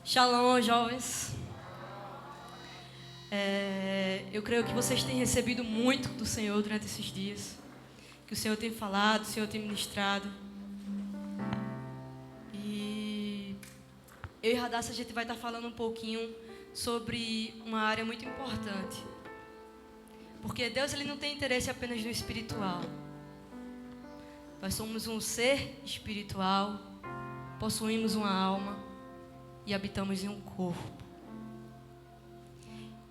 Shalom, jovens. Eu creio que vocês têm recebido muito do Senhor durante esses dias. Que o Senhor tem falado, o Senhor tem ministrado. E eu e Radassa, a gente vai estar falando um pouquinho sobre uma área muito importante. Porque Deus, Ele não tem interesse apenas no espiritual. Nós somos um ser espiritual, possuímos uma alma e habitamos em um corpo.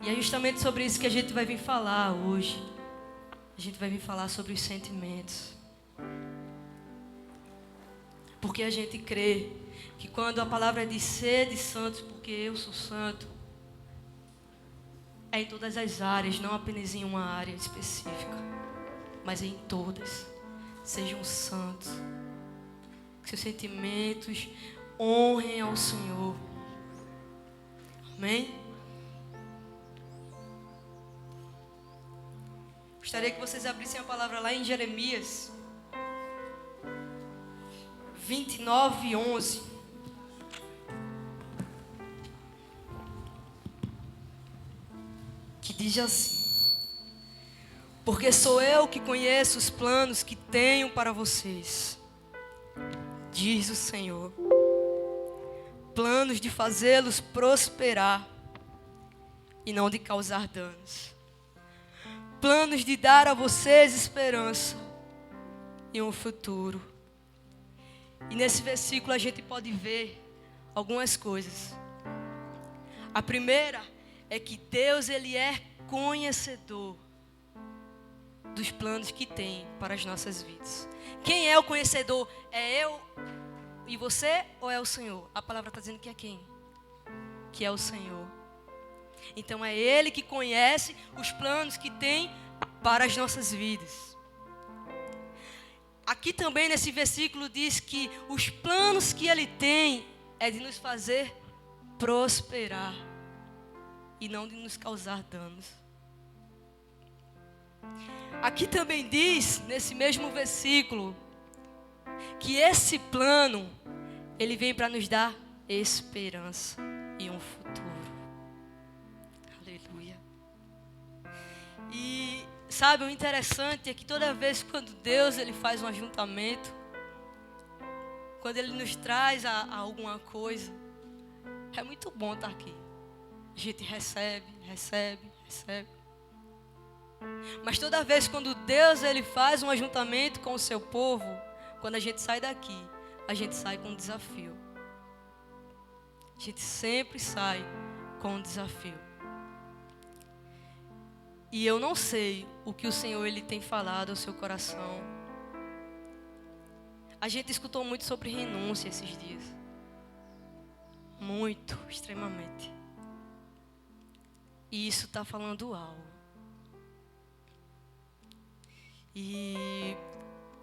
E é justamente sobre isso que a gente vai vir falar hoje. A gente vai vir falar sobre os sentimentos. Porque a gente crê que quando a palavra diz sede santos, porque eu sou santo, é em todas as áreas, não apenas em uma área específica, mas em todas. Sejam santos. Que seus sentimentos honrem ao Senhor. Amém? Gostaria que vocês abrissem a palavra lá em Jeremias 29:11. Que diz assim: porque sou eu que conheço os planos que tenho para vocês, diz o Senhor, planos de fazê-los prosperar e não de causar danos, planos de dar a vocês esperança e um futuro. E nesse versículo a gente pode ver algumas coisas. A primeira é que Deus, Ele é conhecedor dos planos que tem para as nossas vidas. Quem é o conhecedor? É eu e você ou é o Senhor? A palavra está dizendo que é quem? Que é o Senhor. Então é Ele que conhece os planos que tem para as nossas vidas. Aqui também nesse versículo diz que os planos que Ele tem é de nos fazer prosperar e não de nos causar danos. Aqui também diz, nesse mesmo versículo, que esse plano, ele vem para nos dar esperança e um futuro. Aleluia. E sabe, o interessante é que toda vez quando Deus, ele faz um ajuntamento, quando Ele nos traz a alguma coisa, é muito bom estar aqui. A gente recebe. Mas toda vez quando Deus, ele faz um ajuntamento com o seu povo, quando a gente sai daqui, a gente sai com um desafio. A gente sempre sai com um desafio. E eu não sei o que o Senhor, ele tem falado ao seu coração. A gente escutou muito sobre renúncia esses dias. Muito, extremamente. E isso está falando algo. E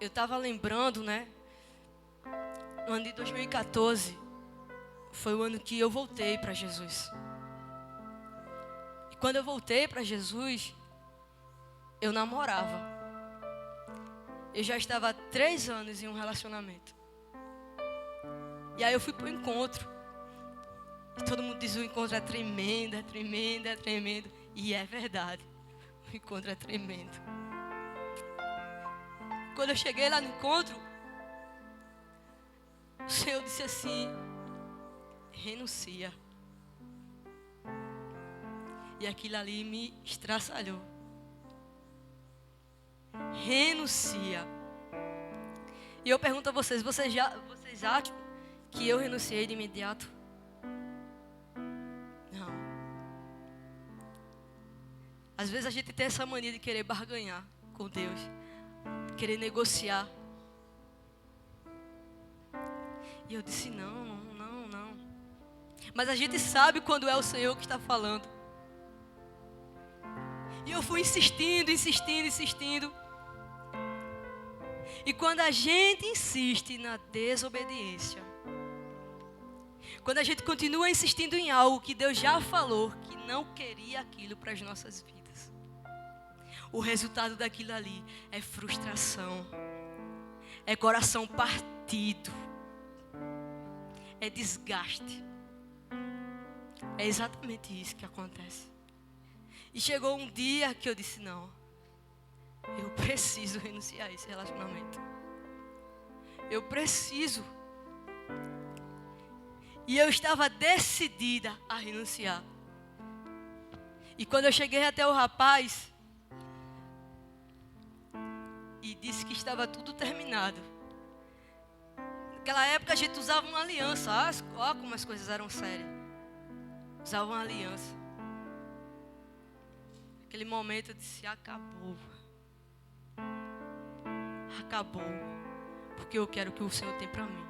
eu estava lembrando, né? No ano de 2014, foi o ano que eu voltei para Jesus. E quando eu voltei para Jesus, eu namorava. Eu já estava há 3 anos em um relacionamento. E aí eu fui para o encontro. E todo mundo diz: o encontro é tremendo, é tremendo, é tremendo. E é verdade, o encontro é tremendo. Quando eu cheguei lá no encontro, o Senhor disse assim: renuncia. E aquilo ali me estraçalhou. Renuncia. E eu pergunto a vocês: vocês acham que eu renunciei de imediato? Não. Às vezes a gente tem essa mania de querer barganhar com Deus, querer negociar. E eu disse: não. Mas a gente sabe quando é o Senhor que está falando. E eu fui insistindo. E quando a gente insiste na desobediência, quando a gente continua insistindo em algo que Deus já falou que não queria aquilo para as nossas vidas, o resultado daquilo ali é frustração, é coração partido, é desgaste. É exatamente isso que acontece. E chegou um dia que eu disse, não, eu preciso renunciar a esse relacionamento. Eu preciso. E eu estava decidida a renunciar. E quando eu cheguei até o rapaz e disse que estava tudo terminado. Naquela época a gente usava uma aliança. Olha como as coisas eram sérias. Usava uma aliança. Naquele momento eu disse, acabou. Acabou. Porque eu quero o que o Senhor tem para mim.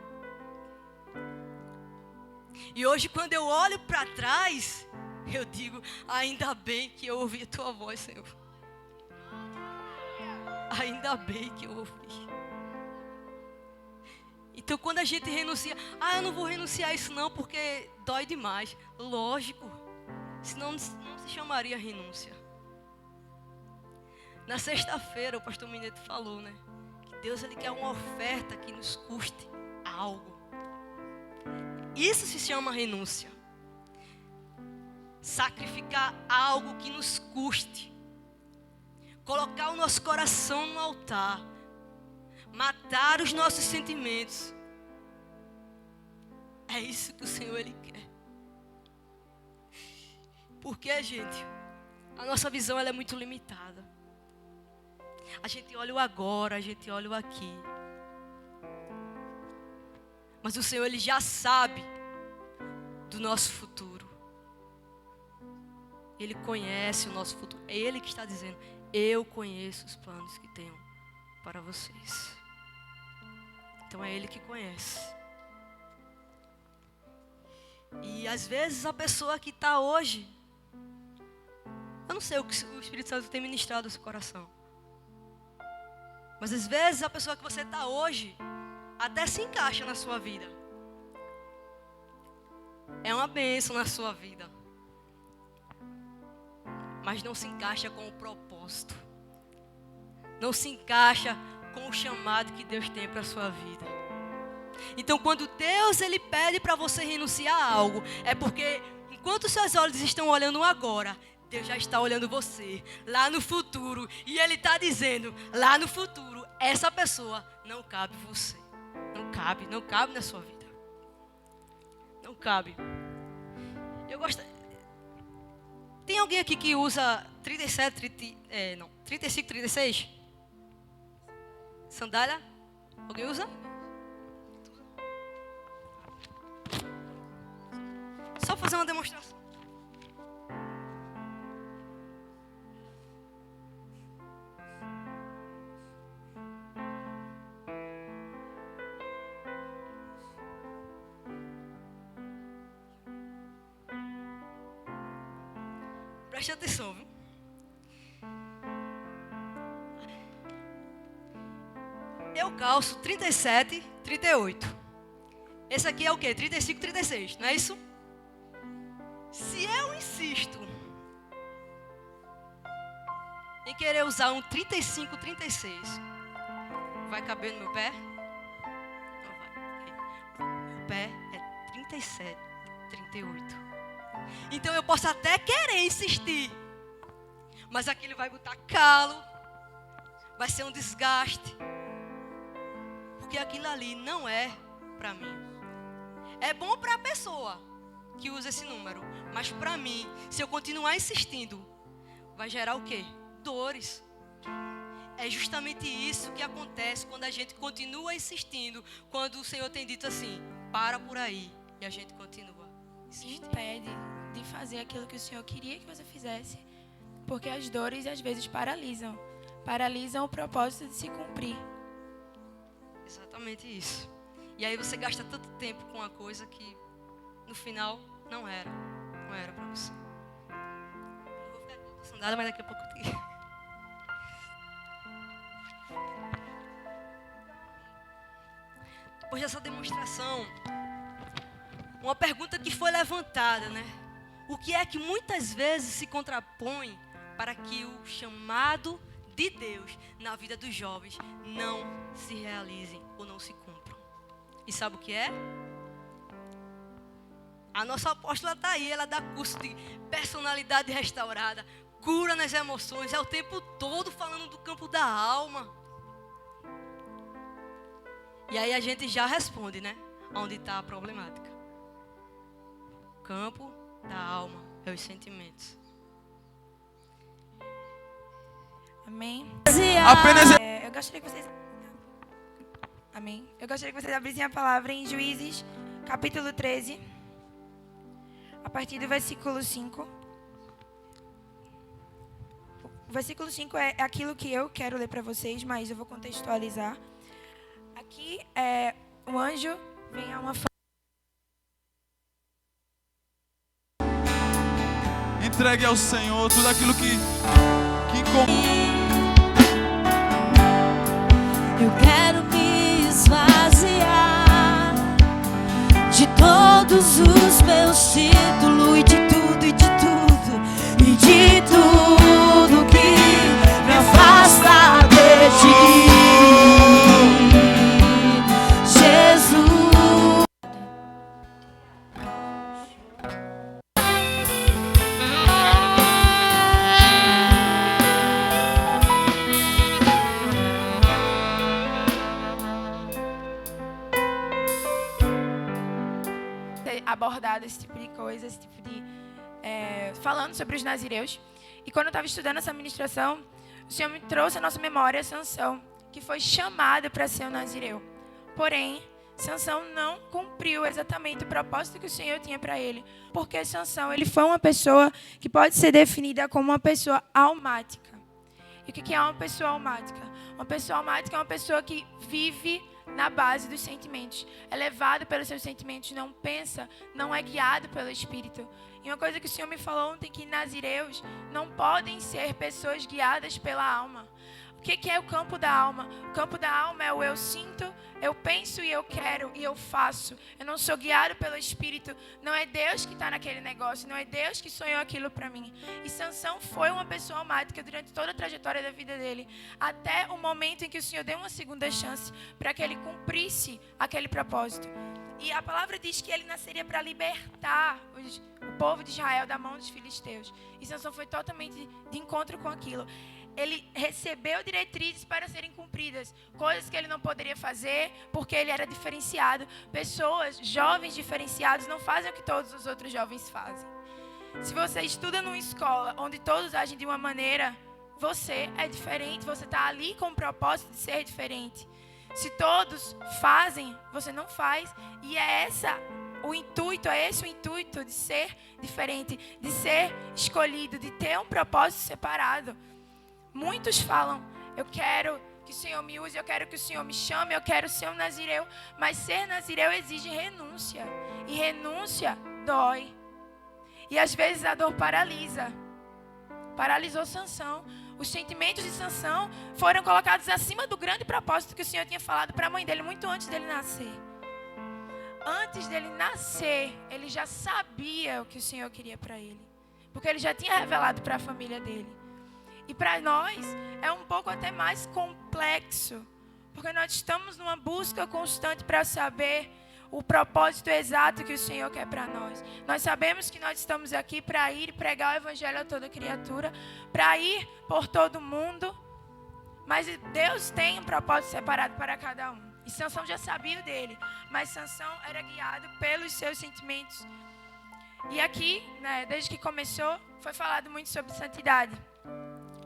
E hoje quando eu olho para trás, eu digo, ainda bem que eu ouvi a tua voz, Senhor. Ainda bem que eu ouvi. Então quando a gente renuncia, eu não vou renunciar a isso não, porque dói demais. Lógico, senão não se chamaria renúncia. Na sexta-feira o pastor Mineto falou, né? Que Deus ele quer uma oferta que nos custe algo. Isso se chama renúncia. Sacrificar algo que nos custe. Colocar o nosso coração no altar. Matar os nossos sentimentos. É isso que o Senhor ele quer. Porque, gente, a nossa visão ela é muito limitada. A gente olha o agora, a gente olha o aqui. Mas o Senhor ele já sabe do nosso futuro. Ele conhece o nosso futuro. É Ele que está dizendo, eu conheço os planos que tenho para vocês. Então é Ele que conhece. E às vezes a pessoa que está hoje, eu não sei o que o Espírito Santo tem ministrado no seu coração. Mas às vezes a pessoa que você está hoje, até se encaixa na sua vida. É uma bênção na sua vida. Mas não se encaixa com o propósito. Não se encaixa com o chamado que Deus tem para a sua vida. Então quando Deus ele pede para você renunciar a algo, é porque enquanto seus olhos estão olhando agora, Deus já está olhando você lá no futuro. E Ele está dizendo, lá no futuro, essa pessoa não cabe você. Não cabe na sua vida. Não cabe. Eu gosto... Tem alguém aqui que usa 35, 36? Sandália? Alguém usa? Só fazer uma demonstração. Preste atenção, viu? Eu calço 37, 38. Esse aqui é o quê? 35, 36, não é isso? Se eu insisto em querer usar um 35, 36, vai caber no meu pé? Não vai. Meu pé é 37, 38. Então eu posso até querer insistir, mas aquilo vai botar calo, vai ser um desgaste, porque aquilo ali não é para mim. É bom para a pessoa que usa esse número, mas para mim, se eu continuar insistindo, vai gerar o quê? Dores. É justamente isso que acontece quando a gente continua insistindo, quando o Senhor tem dito assim, para por aí, e a gente continua insistindo. Impede de fazer aquilo que o Senhor queria que você fizesse, porque as dores às vezes paralisam o propósito de se cumprir. Exatamente isso. E aí você gasta tanto tempo com uma coisa que no final não era para você. Eu vou ficar com a sandália, mas daqui a pouco eu tenho. Depois dessa demonstração, uma pergunta que foi levantada, né? O que é que muitas vezes se contrapõe para que o chamado de Deus na vida dos jovens não se realizem ou não se cumpram? E sabe o que é? A nossa apóstola está aí, ela dá curso de personalidade restaurada, cura nas emoções, é o tempo todo falando do campo da alma. E aí a gente já responde, né? Onde está a problemática. O campo da alma é os sentimentos. Amém? Apenas Eu gostaria que vocês... Amém? Eu gostaria que vocês abrissem a palavra em Juízes, capítulo 13, a partir do versículo 5. O versículo 5 é aquilo que eu quero ler para vocês, mas eu vou contextualizar. Aqui, o anjo vem a uma entregue ao Senhor tudo aquilo que Eu quero me esvaziar de todos os meus títulos e de tudo e de tudo que me afasta de ti, Jesus. abordado esse tipo de coisa, esse tipo de... falando sobre os nazireus. E quando eu estava estudando essa ministração, o Senhor me trouxe à nossa memória Sansão, que foi chamado para ser um nazireu. Porém, Sansão não cumpriu exatamente o propósito que o Senhor tinha para ele. Porque Sansão, ele foi uma pessoa que pode ser definida como uma pessoa almática. E o que é uma pessoa almática? Uma pessoa almática é uma pessoa que vive na base dos sentimentos. É levado pelos seus sentimentos, não pensa, não é guiado pelo Espírito. E uma coisa que o Senhor me falou ontem, que nazireus não podem ser pessoas guiadas pela alma. O que é o campo da alma? O campo da alma é o eu sinto, eu penso e eu quero e eu faço. Eu não sou guiado pelo Espírito. Não é Deus que está naquele negócio. Não é Deus que sonhou aquilo para mim. E Sansão foi uma pessoa almática durante toda a trajetória da vida dele. Até o momento em que o Senhor deu uma segunda chance para que ele cumprisse aquele propósito. E a palavra diz que ele nasceria para libertar o povo de Israel da mão dos filisteus. E Sansão foi totalmente de encontro com aquilo. Ele recebeu diretrizes para serem cumpridas, coisas que ele não poderia fazer porque ele era diferenciado. Pessoas, jovens diferenciados, não fazem o que todos os outros jovens fazem. Se você estuda numa escola onde todos agem de uma maneira, você é diferente, você está ali com o propósito de ser diferente. Se todos fazem, você não faz. E é esse o intuito de ser diferente, de ser escolhido, de ter um propósito separado. Muitos falam, eu quero que o Senhor me use, eu quero que o Senhor me chame, eu quero ser um nazireu. Mas ser nazireu exige renúncia. E renúncia dói. E às vezes a dor paralisa. Paralisou Sansão. Os sentimentos de Sansão foram colocados acima do grande propósito que o Senhor tinha falado para a mãe dele muito antes dele nascer. Antes dele nascer, ele já sabia o que o Senhor queria para ele. Porque ele já tinha revelado para a família dele. E para nós é um pouco até mais complexo, porque nós estamos numa busca constante para saber o propósito exato que o Senhor quer para nós. Nós sabemos que nós estamos aqui para ir pregar o evangelho a toda criatura, para ir por todo mundo, mas Deus tem um propósito separado para cada um. E Sansão já sabia o dele, mas Sansão era guiado pelos seus sentimentos. E aqui, desde que começou, foi falado muito sobre santidade.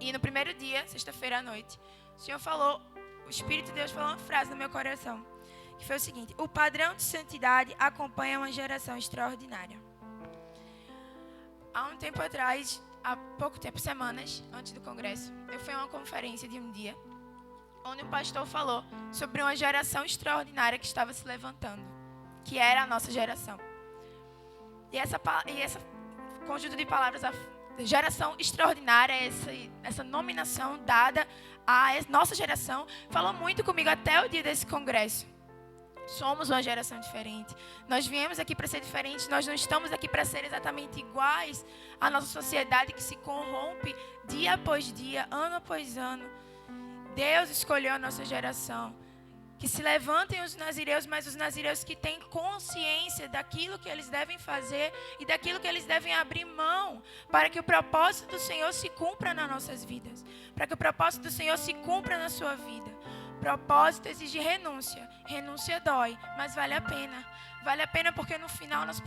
E no primeiro dia, sexta-feira à noite, o Espírito de Deus falou uma frase no meu coração, que foi o seguinte: o padrão de santidade acompanha uma geração extraordinária. Há um tempo atrás, há pouco tempo, semanas antes do congresso, eu fui a uma conferência de um dia, onde um pastor falou sobre uma geração extraordinária que estava se levantando, que era a nossa geração. E essa conjunto de palavras, geração extraordinária, essa nominação dada à nossa geração, falou muito comigo até o dia desse congresso. Somos uma geração diferente. Nós viemos aqui para ser diferentes. Nós não estamos aqui para ser exatamente iguais à nossa sociedade que se corrompe dia após dia, ano após ano. Deus escolheu a nossa geração, Que se levantem os nazireus, mas os nazireus que têm consciência daquilo que eles devem fazer e daquilo que eles devem abrir mão para que o propósito do Senhor se cumpra nas nossas vidas. Para que o propósito do Senhor se cumpra na sua vida. Propósito exige renúncia. Renúncia dói, mas vale a pena. Vale a pena porque no final nós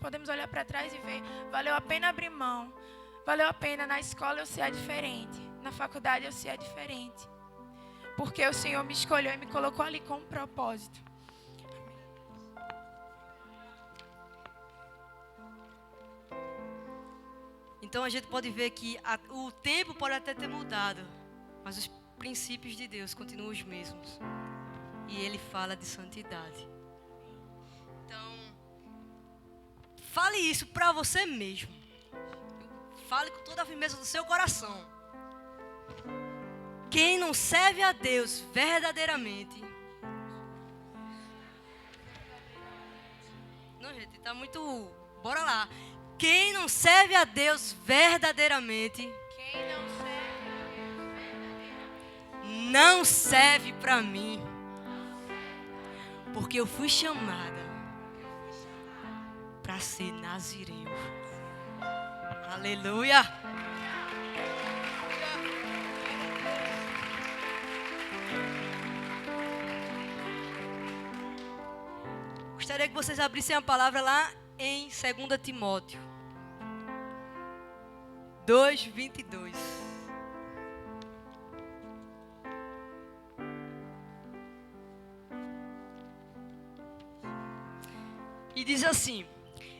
podemos olhar para trás e ver, valeu a pena abrir mão. Valeu a pena na escola eu ser diferente. Na faculdade eu ser diferente. Porque o Senhor me escolheu e me colocou ali com um propósito. Então a gente pode ver que o tempo pode até ter mudado, mas os princípios de Deus continuam os mesmos. E Ele fala de santidade. Então, fale isso para você mesmo. Fale com toda a firmeza do seu coração. Quem não serve a Deus verdadeiramente. Não, gente, tá muito. Bora lá. Quem não serve a Deus verdadeiramente. Quem não serve a Deus verdadeiramente. Não serve para mim. Porque eu fui chamada para ser nazireu. Aleluia. Gostaria que vocês abrissem a palavra lá em 2 Timóteo 2:22. E diz assim: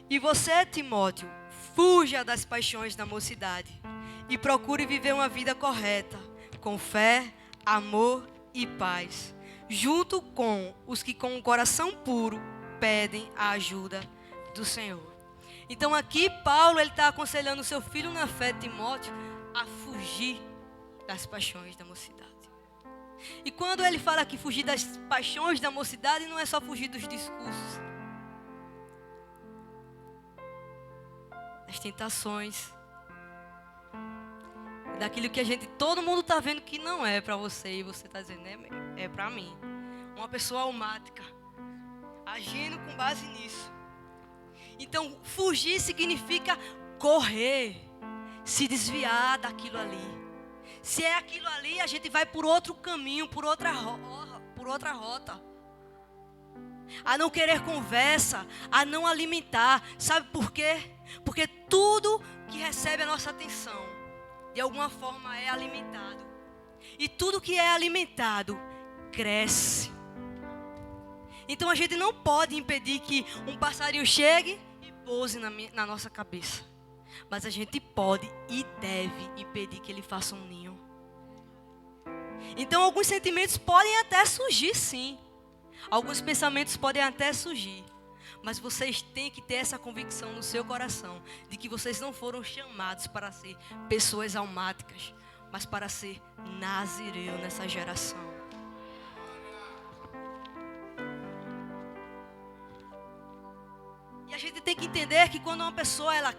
E você, Timóteo, fuja das paixões da mocidade e procure viver uma vida correta, com fé, amor e paz, junto com os que com o coração puro pedem a ajuda do Senhor. Então aqui Paulo está aconselhando o seu filho na fé, Timóteo, a fugir das paixões da mocidade. E quando ele fala que fugir das paixões da mocidade, não é só fugir dos discursos, das tentações, daquilo que todo mundo está vendo que não é para você e você está dizendo, é para mim. Uma pessoa almática, agindo com base nisso. Então, fugir significa correr, se desviar daquilo ali. Se é aquilo ali, a gente vai por outro caminho, por outra rota. A não querer conversa, a não alimentar. Sabe por quê? Porque tudo que recebe a nossa atenção, de alguma forma é alimentado. E tudo que é alimentado, cresce. Então a gente não pode impedir que um passarinho chegue e pouse na nossa cabeça. Mas a gente pode e deve impedir que ele faça um ninho. Então alguns sentimentos podem até surgir, sim. Alguns pensamentos podem até surgir. Mas vocês têm que ter essa convicção no seu coração de que vocês não foram chamados para ser pessoas almáticas, mas para ser nazireu nessa geração. E a gente tem que entender que quando uma pessoa ela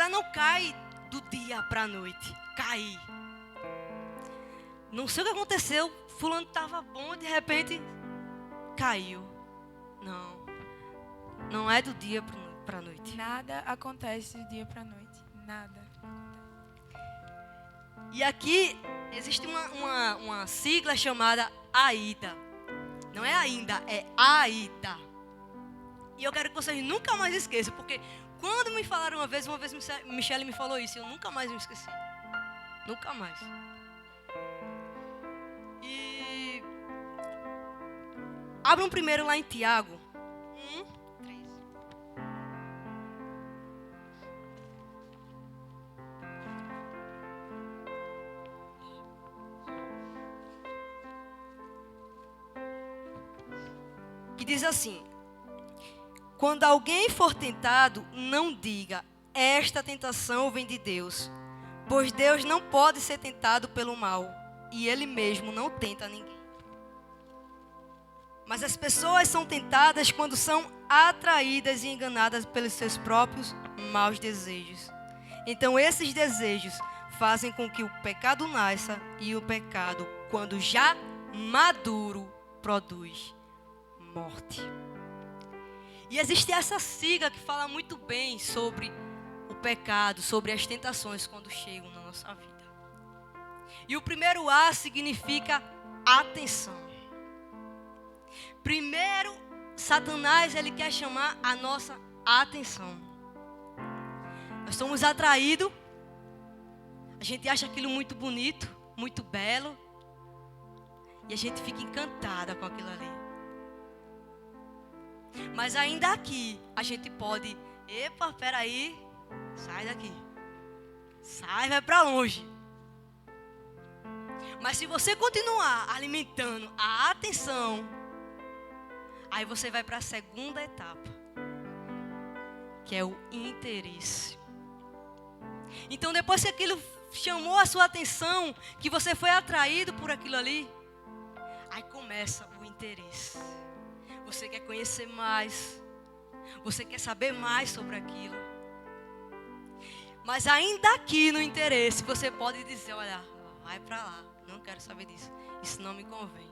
não cai do dia para a noite. Cai. Não sei o que aconteceu, fulano estava bom, de repente caiu. Não é do dia para a noite. Nada acontece do dia para a noite. Nada. E aqui existe uma sigla chamada AIDA. Não é ainda, é AIDA. E eu quero que vocês nunca mais esqueçam, porque quando me falaram uma vez Michele me falou isso, eu nunca mais me esqueci. Nunca mais. E abram primeiro lá em Tiago 1:3. Que diz assim: quando alguém for tentado, não diga, esta tentação vem de Deus, pois Deus não pode ser tentado pelo mal, e Ele mesmo não tenta ninguém. Mas as pessoas são tentadas quando são atraídas e enganadas pelos seus próprios maus desejos. Então esses desejos fazem com que o pecado nasça e o pecado quando já maduro, produz morte. E existe essa sigla que fala muito bem sobre o pecado, sobre as tentações quando chegam na nossa vida. E o primeiro A significa atenção. Primeiro, Satanás, ele quer chamar a nossa atenção. Nós somos atraídos, a gente acha aquilo muito bonito, muito belo, e a gente fica encantada com aquilo ali. Mas ainda aqui, a gente pode, epa, peraí, sai daqui. Sai, vai para longe. Mas se você continuar alimentando a atenção, aí você vai para a segunda etapa, que é o interesse. Então, depois que aquilo chamou a sua atenção, que você foi atraído por aquilo ali, aí começa o interesse. Você quer conhecer mais, você quer saber mais sobre aquilo. Mas ainda aqui no interesse, você pode dizer, olha, vai para lá, não quero saber disso, isso não me convém.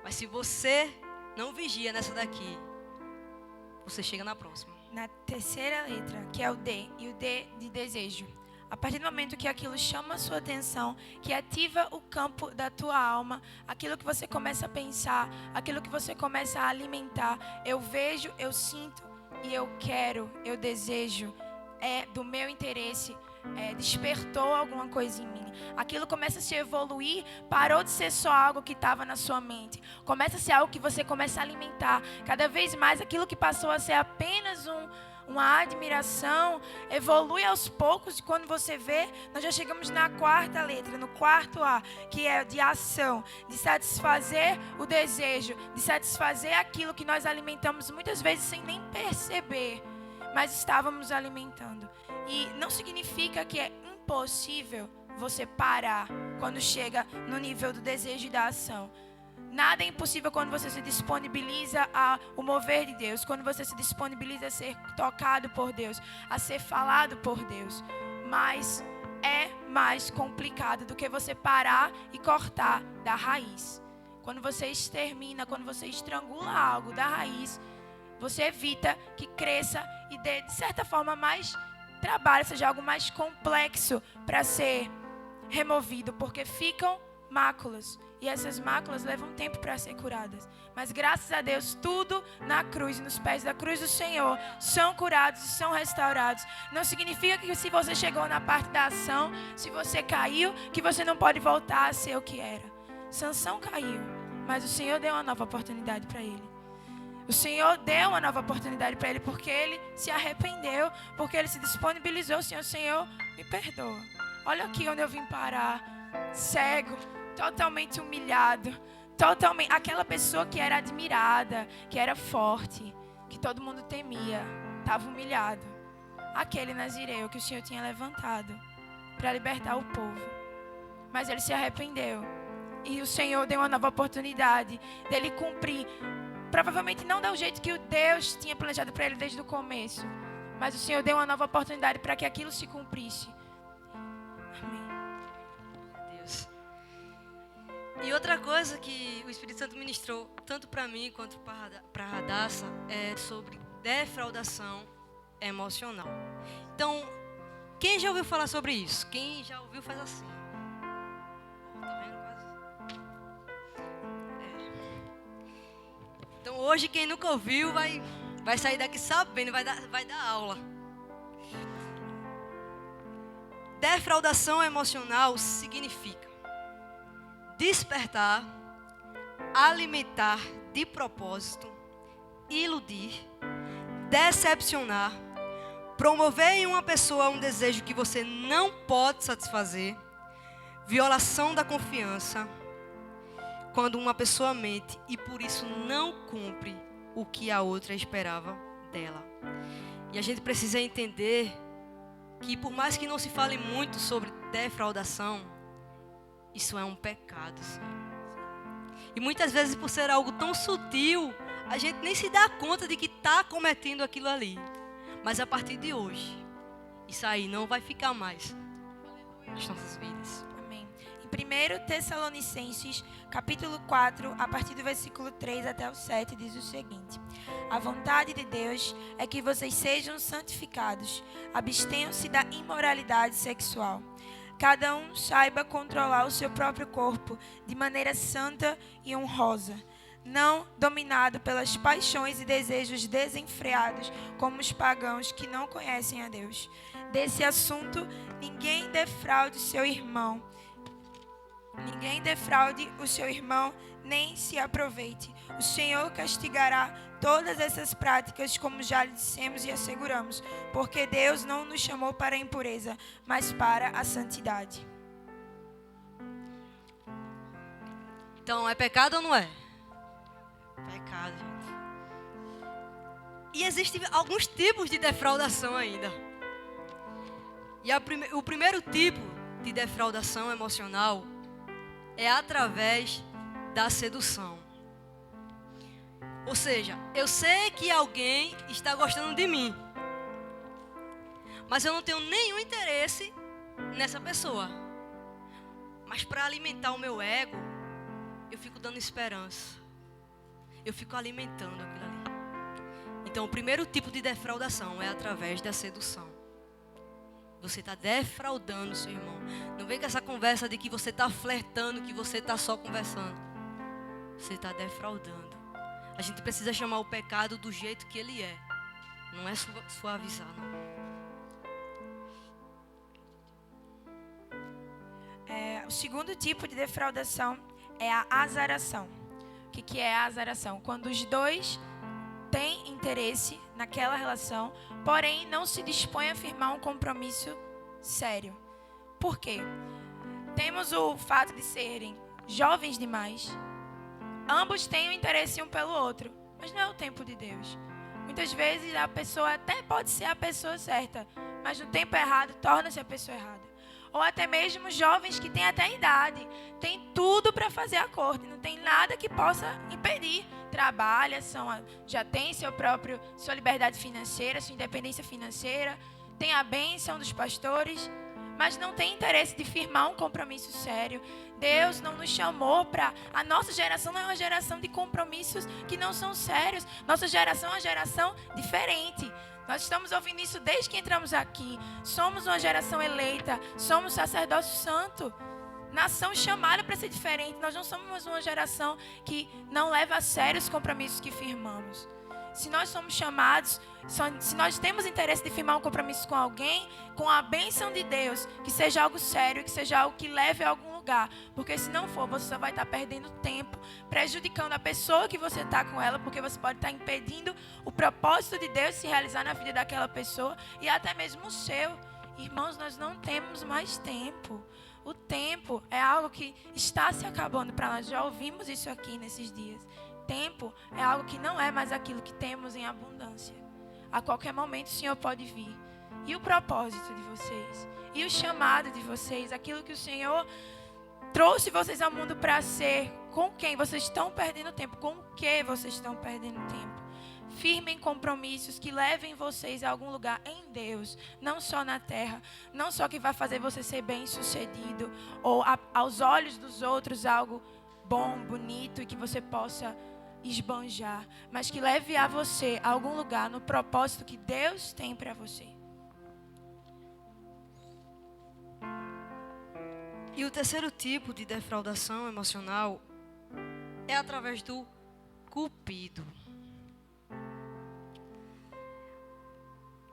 Mas se você não vigia nessa daqui, você chega na próxima. Na terceira letra, que é o D, e o D de desejo. A partir do momento que aquilo chama a sua atenção, que ativa o campo da tua alma, aquilo que você começa a pensar, aquilo que você começa a alimentar, eu vejo, eu sinto e eu quero, eu desejo, é do meu interesse, despertou alguma coisa em mim. Aquilo começa a se evoluir, parou de ser só algo que estava na sua mente. Começa a ser algo que você começa a alimentar. Cada vez mais aquilo que passou a ser apenas uma admiração, evolui aos poucos, e quando você vê, nós já chegamos na quarta letra, no quarto A, que é de ação, de satisfazer o desejo, de satisfazer aquilo que nós alimentamos muitas vezes sem nem perceber, mas estávamos alimentando. E não significa que é impossível você parar quando chega no nível do desejo e da ação. Nada é impossível quando você se disponibiliza ao mover de Deus, quando você se disponibiliza a ser tocado por Deus, a ser falado por Deus. Mas é mais complicado do que você parar e cortar da raiz. Quando você extermina, quando você estrangula algo da raiz, você evita que cresça e dê, de certa forma, mais trabalho, seja algo mais complexo para ser removido, porque ficam máculas. E essas máculas levam tempo para ser curadas. Mas graças a Deus, tudo na cruz e nos pés da cruz do Senhor são curados e são restaurados. Não significa que se você chegou na parte da ação, se você caiu, que você não pode voltar a ser o que era. Sansão caiu, mas o Senhor deu uma nova oportunidade para ele. O Senhor deu uma nova oportunidade para ele porque ele se arrependeu, porque ele se disponibilizou. Senhor, me perdoa. Olha aqui onde eu vim parar, cego, totalmente humilhado, totalmente aquela pessoa que era admirada, que era forte, que todo mundo temia, estava humilhado. Aquele nazireu que o Senhor tinha levantado para libertar o povo. Mas ele se arrependeu e o Senhor deu uma nova oportunidade dele cumprir. Provavelmente não do jeito que o Deus tinha planejado para ele desde o começo, mas o Senhor deu uma nova oportunidade para que aquilo se cumprisse. Amém. Deus. E outra coisa que o Espírito Santo ministrou, tanto para mim quanto para a Radassa, é sobre defraudação emocional. Então, quem já ouviu falar sobre isso? Quem já ouviu faz assim. Tá vendo? Então, hoje, quem nunca ouviu vai sair daqui sabendo, vai dar aula. Defraudação emocional significa despertar, alimentar de propósito, iludir, decepcionar, promover em uma pessoa um desejo que você não pode satisfazer, violação da confiança, quando uma pessoa mente e por isso não cumpre o que a outra esperava dela. E a gente precisa entender que por mais que não se fale muito sobre defraudação, isso é um pecado, sim. E muitas vezes, por ser algo tão sutil, a gente nem se dá conta de que está cometendo aquilo ali. Mas a partir de hoje, isso aí não vai ficar mais nas nossas vidas. Amém. Em 1 Tessalonicenses, capítulo 4, a partir do versículo 3 até o 7, diz o seguinte: a vontade de Deus é que vocês sejam santificados, abstenham-se da imoralidade sexual. Cada um saiba controlar o seu próprio corpo de maneira santa e honrosa, não dominado pelas paixões e desejos desenfreados, como os pagãos que não conhecem a Deus. Desse assunto, ninguém defraude seu irmão. Ninguém defraude o seu irmão, nem se aproveite. O Senhor castigará todas essas práticas, como já lhe dissemos e asseguramos, porque Deus não nos chamou para a impureza, mas para a santidade. Então, é pecado ou não é? Pecado, gente. E existem alguns tipos de defraudação ainda. E o primeiro tipo de defraudação emocional é através da sedução. Ou seja, eu sei que alguém está gostando de mim, mas eu não tenho nenhum interesse nessa pessoa. Mas para alimentar o meu ego, eu fico dando esperança. Eu fico alimentando aquilo ali. Então, o primeiro tipo de defraudação é através da sedução. Você está defraudando seu irmão. Não vem com essa conversa de que você está flertando, que você está só conversando. Você está defraudando. A gente precisa chamar o pecado do jeito que ele é. Não é suavizar, não. O segundo tipo de defraudação é a azaração. O que é a azaração? Quando os dois têm interesse naquela relação, porém não se dispõem a firmar um compromisso sério. Por quê? Temos o fato de serem jovens demais. Ambos têm o interesse um pelo outro, mas não é o tempo de Deus. Muitas vezes a pessoa até pode ser a pessoa certa, mas no tempo errado torna-se a pessoa errada. Ou até mesmo jovens que têm até idade, têm tudo para fazer acordo, não tem nada que possa impedir. Trabalha, já tem sua liberdade financeira, sua independência financeira, tem a bênção dos pastores, mas não tem interesse de firmar um compromisso sério. Deus não nos chamou para... A nossa geração não é uma geração de compromissos que não são sérios. Nossa geração é uma geração diferente. Nós estamos ouvindo isso desde que entramos aqui. Somos uma geração eleita, somos sacerdócio santo. Nação chamada para ser diferente. Nós não somos uma geração que não leva a sério os compromissos que firmamos. Se nós somos chamados, se nós temos interesse de firmar um compromisso com alguém, com a bênção de Deus, que seja algo sério, que seja algo que leve a algum lugar. Porque se não for, você só vai estar perdendo tempo, prejudicando a pessoa que você está com ela, porque você pode estar impedindo o propósito de Deus se realizar na vida daquela pessoa e até mesmo o seu. Irmãos, nós não temos mais tempo. O tempo é algo que está se acabando para nós. Já ouvimos isso aqui nesses dias. Tempo é algo que não é mais aquilo que temos em abundância. A qualquer momento o Senhor pode vir. E o propósito de vocês? E o chamado de vocês? Aquilo que o Senhor trouxe vocês ao mundo para ser? Com quem vocês estão perdendo tempo? Com o que vocês estão perdendo tempo? Firmem compromissos que levem vocês a algum lugar em Deus, não só na terra, não só que vai fazer você ser bem-sucedido ou aos olhos dos outros algo bom, bonito e que você possa esbanjar, mas que leve a você a algum lugar no propósito que Deus tem para você. E o terceiro tipo de defraudação emocional é através do cupido.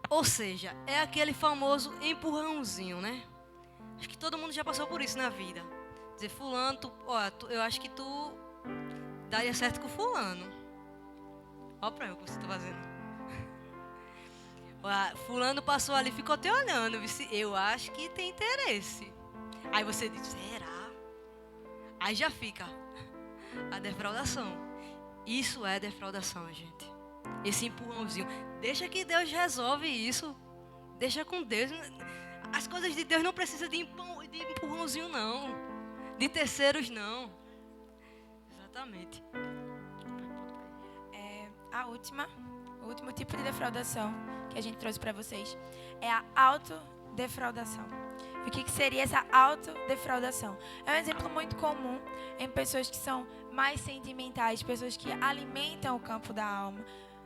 Ou seja, é aquele famoso empurrãozinho, né? Acho que todo mundo já passou por isso na vida. Dizer, fulano, eu acho que tu daria certo com fulano. Olha pra mim o que você tá fazendo. Fulano passou ali e ficou te olhando. Eu acho que tem interesse. Aí você diz, será? Aí já fica a defraudação. Isso é defraudação, gente. Esse empurrãozinho. Deixa que Deus resolve isso. Deixa com Deus. As coisas de Deus não precisam de empurrãozinho, não. De terceiros, não. Exatamente. O último tipo de defraudação que a gente trouxe para vocês é a autodefraudação. o que seria essa autodefraudação. É um exemplo muito comum em pessoas que são mais sentimentais, pessoas que alimentam o campo da alma.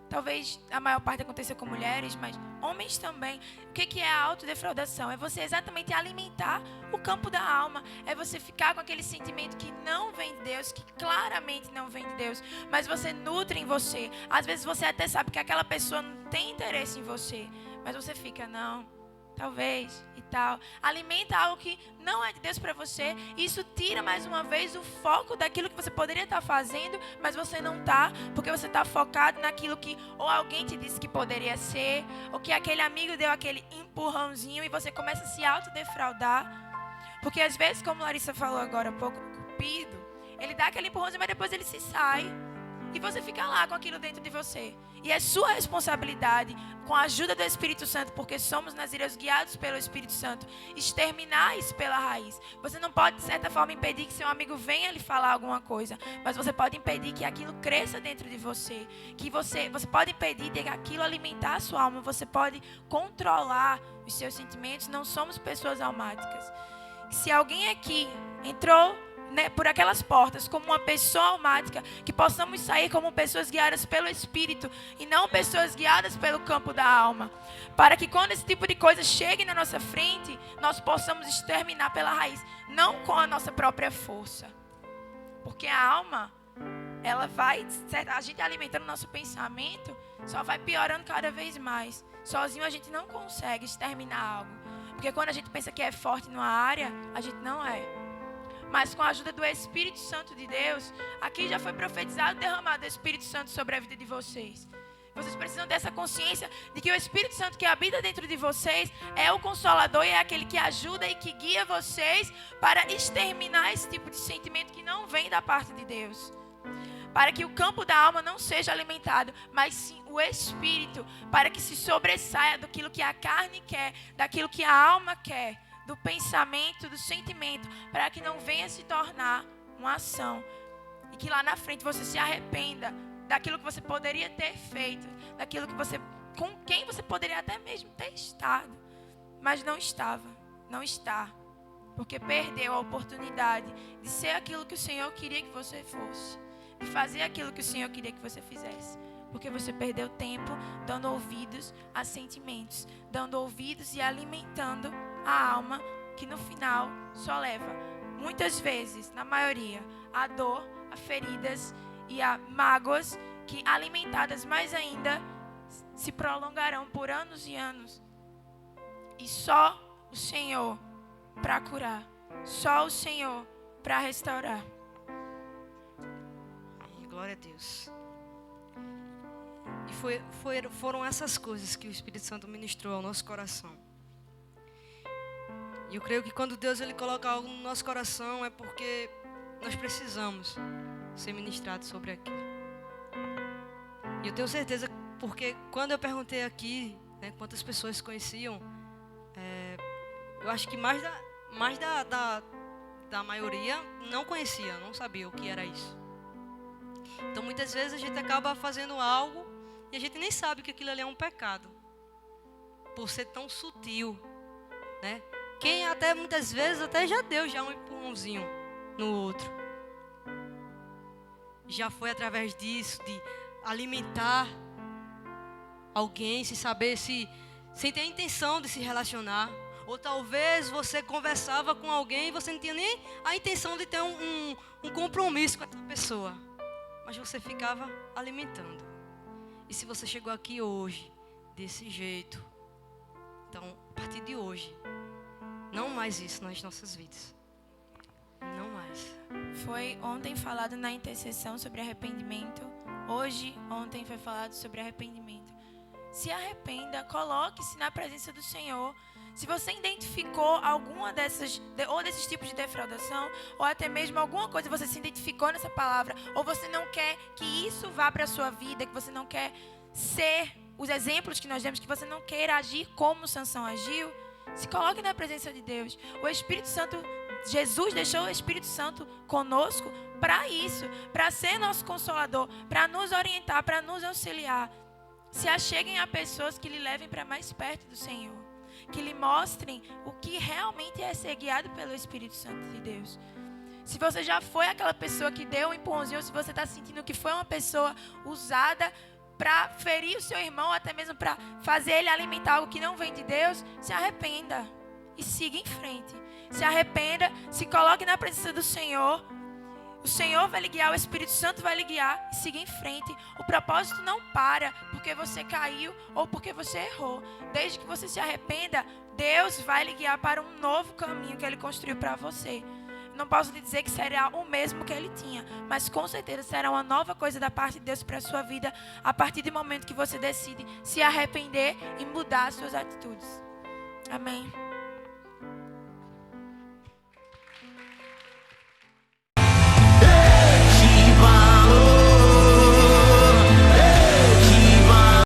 Talvez a maior parte aconteça com mulheres, mas homens também. O que é a autodefraudação? É você exatamente alimentar o campo da alma. É você ficar com aquele sentimento que não vem de Deus, que claramente não vem de Deus, mas você nutre em você. Às vezes você até sabe que aquela pessoa não tem interesse em você, mas você fica, não, talvez e tal. Alimenta algo que não é de Deus para você. E isso tira mais uma vez o foco daquilo que você poderia estar fazendo, mas você não está, porque você está focado naquilo que ou alguém te disse que poderia ser, ou que aquele amigo deu aquele empurrãozinho e você começa a se autodefraudar. Porque às vezes, como Larissa falou agora há pouco, o cupido, ele dá aquele empurrãozinho, mas depois ele se sai. E você fica lá com aquilo dentro de você. E é sua responsabilidade, com a ajuda do Espírito Santo, porque somos nazireus guiados pelo Espírito Santo, exterminar isso pela raiz. Você não pode, de certa forma, impedir que seu amigo venha lhe falar alguma coisa, mas você pode impedir que aquilo cresça dentro de você. Que você pode impedir de aquilo alimentar a sua alma. Você pode controlar os seus sentimentos. Não somos pessoas almáticas. Se alguém aqui entrou por aquelas portas como uma pessoa almática, que possamos sair como pessoas guiadas pelo Espírito e não pessoas guiadas pelo campo da alma, para que quando esse tipo de coisa chegue na nossa frente, nós possamos exterminar pela raiz, não com a nossa própria força, porque a alma, ela vai, a gente alimentando o nosso pensamento, só vai piorando cada vez mais. Sozinho a gente não consegue exterminar algo, porque quando a gente pensa que é forte numa área, a gente não é. Mas com a ajuda do Espírito Santo de Deus, aqui já foi profetizado, derramado o Espírito Santo sobre a vida de vocês. Vocês precisam dessa consciência de que o Espírito Santo que habita dentro de vocês é o Consolador e é aquele que ajuda e que guia vocês para exterminar esse tipo de sentimento que não vem da parte de Deus. Para que o campo da alma não seja alimentado, mas sim o Espírito, para que se sobressaia daquilo que a carne quer, daquilo que a alma quer, do pensamento, do sentimento, para que não venha se tornar uma ação e que lá na frente você se arrependa daquilo que você poderia ter feito, daquilo que com quem você poderia até mesmo ter estado, mas não está, porque perdeu a oportunidade de ser aquilo que o Senhor queria que você fosse, de fazer aquilo que o Senhor queria que você fizesse. Porque você perdeu tempo dando ouvidos a sentimentos, dando ouvidos e alimentando a alma, que no final só leva, muitas vezes, na maioria, a dor, a feridas e a mágoas, que alimentadas mais ainda se prolongarão por anos e anos. E só o Senhor para curar, só o Senhor para restaurar. Glória a Deus. E foram essas coisas que o Espírito Santo ministrou ao nosso coração. E eu creio que quando Deus ele coloca algo no nosso coração é porque nós precisamos ser ministrados sobre aquilo. E eu tenho certeza, porque quando eu perguntei aqui, né, quantas pessoas conheciam, eu acho que mais da maioria não conhecia, não sabia o que era isso. Então muitas vezes a gente acaba fazendo algo e a gente nem sabe que aquilo ali é um pecado, por ser tão sutil, né? Quem até muitas vezes até já deu um empurrãozinho no outro. Já foi através disso, de alimentar alguém, sem saber sem ter a intenção de se relacionar. Ou talvez você conversava com alguém e você não tinha nem a intenção de ter um compromisso com essa pessoa. Mas você ficava alimentando. E se você chegou aqui hoje, desse jeito, então, a partir de hoje, não mais isso nas nossas vidas. Não mais. Foi ontem falado na intercessão sobre arrependimento. Ontem foi falado sobre arrependimento. Se arrependa, coloque-se na presença do Senhor. Se você identificou alguma desses tipos de defraudação, ou até mesmo alguma coisa você se identificou nessa palavra, ou você não quer que isso vá para a sua vida, que você não quer ser os exemplos que nós demos, que você não queira agir como Sansão agiu, se coloque na presença de Deus. O Espírito Santo, Jesus deixou o Espírito Santo conosco para isso, para ser nosso consolador, para nos orientar, para nos auxiliar. Se acheguem a pessoas que lhe levem para mais perto do Senhor. que lhe mostrem o que realmente é ser guiado pelo Espírito Santo de Deus. Se você já foi aquela pessoa que deu um empurrãozinho, ou se você está sentindo que foi uma pessoa usada para ferir o seu irmão, até mesmo para fazer ele alimentar algo que não vem de Deus, se arrependa e siga em frente. Se arrependa, se coloque na presença do Senhor. O Senhor vai lhe guiar, o Espírito Santo vai lhe guiar e siga em frente. O propósito não para porque você caiu ou porque você errou. Desde que você se arrependa, Deus vai lhe guiar para um novo caminho que Ele construiu para você. Não posso lhe dizer que será o mesmo que Ele tinha, mas com certeza será uma nova coisa da parte de Deus para a sua vida a partir do momento que você decide se arrepender e mudar as suas atitudes. Amém.